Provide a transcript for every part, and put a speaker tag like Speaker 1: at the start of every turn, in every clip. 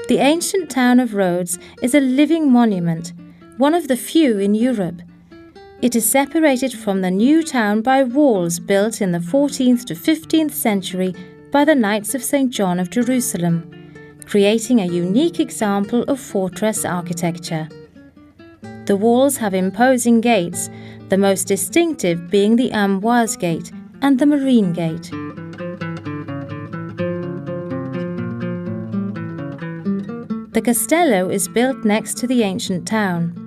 Speaker 1: The ancient town of Rhodes is a living monument, one of the few in Europe. It is separated from the new town by walls built in the 14th to 15th century by the Knights of St. John of Jerusalem, creating a unique example of fortress architecture. The walls have imposing gates, the most distinctive being the Amboise Gate and the Marine Gate. The castello is built next to the ancient town.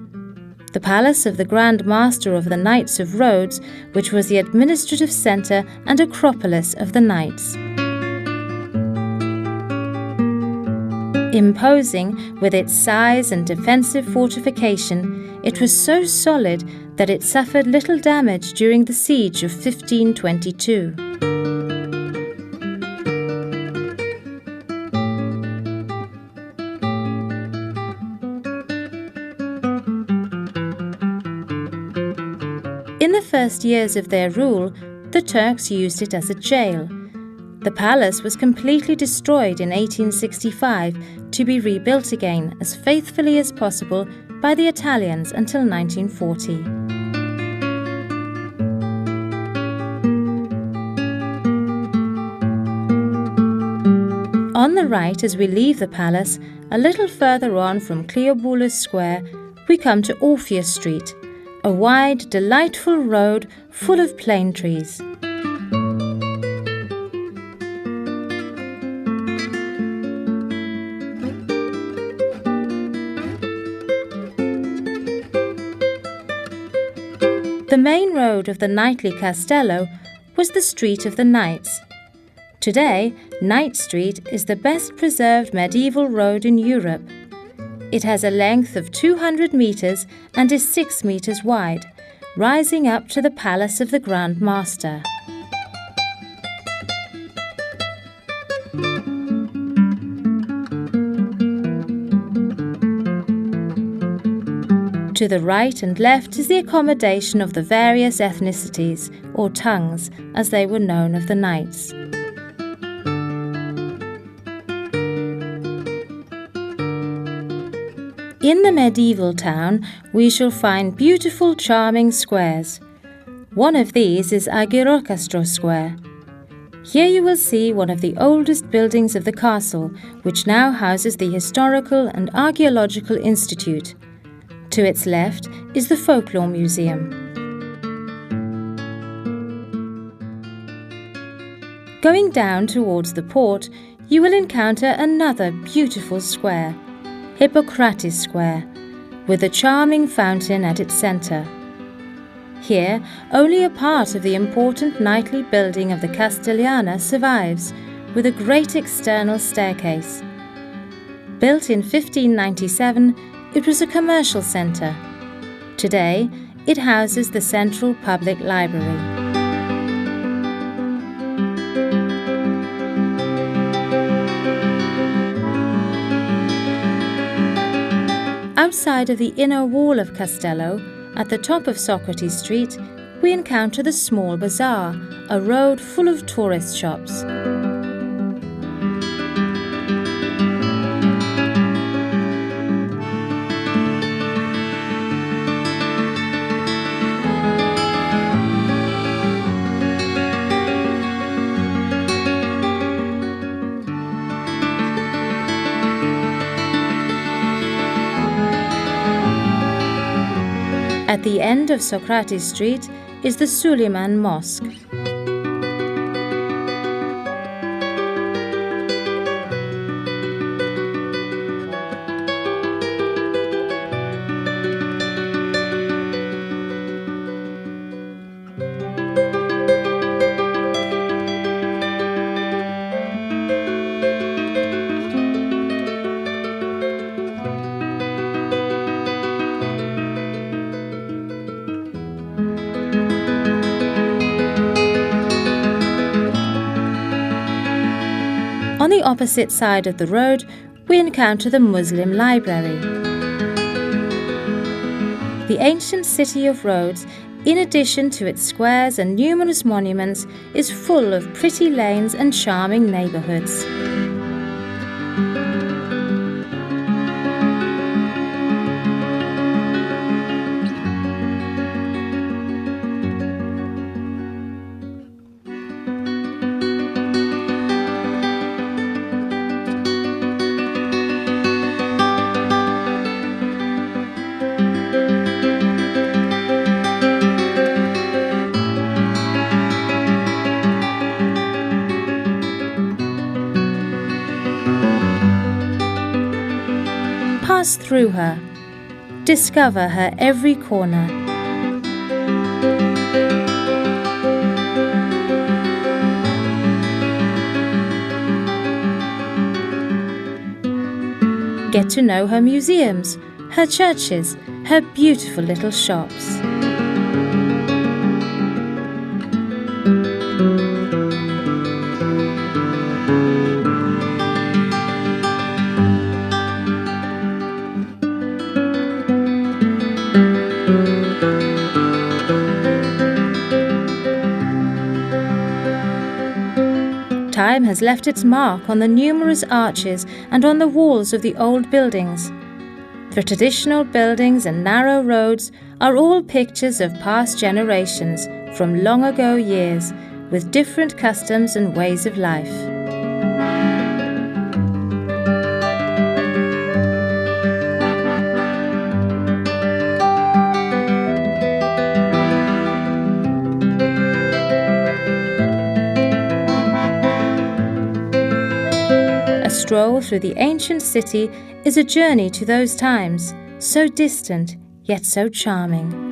Speaker 1: The palace of the Grand Master of the Knights of Rhodes, which was the administrative centre and acropolis of the Knights. Imposing with its size and defensive fortification, it was so solid that it suffered little damage during the siege of 1522. In the first years of their rule, the Turks used it as a jail. The palace was completely destroyed in 1865 to be rebuilt again as faithfully as possible by the Italians until 1940. On the right, as we leave the palace, a little further on from Cleobulus Square, we come to Orpheus Street, a wide, delightful road full of plane trees. The main road of the knightly castello was the Street of the Knights. Today, Knight Street is the best preserved medieval road in Europe. It has a length of 200 metres and is 6 metres wide, rising up to the palace of the Grand Master. To the right and left is the accommodation of the various ethnicities, or tongues, as they were known of the knights. In the medieval town, we shall find beautiful, charming squares. One of these is Agirocastro Square. Here you will see one of the oldest buildings of the castle, which now houses the Historical and Archaeological Institute. To its left is the Folklore Museum. Going down towards the port, you will encounter another beautiful square, Hippocrates Square, with a charming fountain at its centre. Here, only a part of the important knightly building of the Castellana survives, with a great external staircase. Built in 1597, it was a commercial centre. Today, it houses the Central Public Library. Outside of the inner wall of Castello, at the top of Socrates Street, we encounter the small bazaar, a road full of tourist shops. At the end of Socrates Street is the Suleiman Mosque. On the opposite side of the road, we encounter the Muslim library. The ancient city of Rhodes, in addition to its squares and numerous monuments, is full of pretty lanes and charming neighbourhoods. pass through her, discover her every corner. Get to know her museums, her churches, her beautiful little shops. Time has left its mark on the numerous arches and on the walls of the old buildings. The traditional buildings and narrow roads are all pictures of past generations from long ago years, with different customs and ways of life. A stroll through the ancient city is a journey to those times, so distant yet so charming.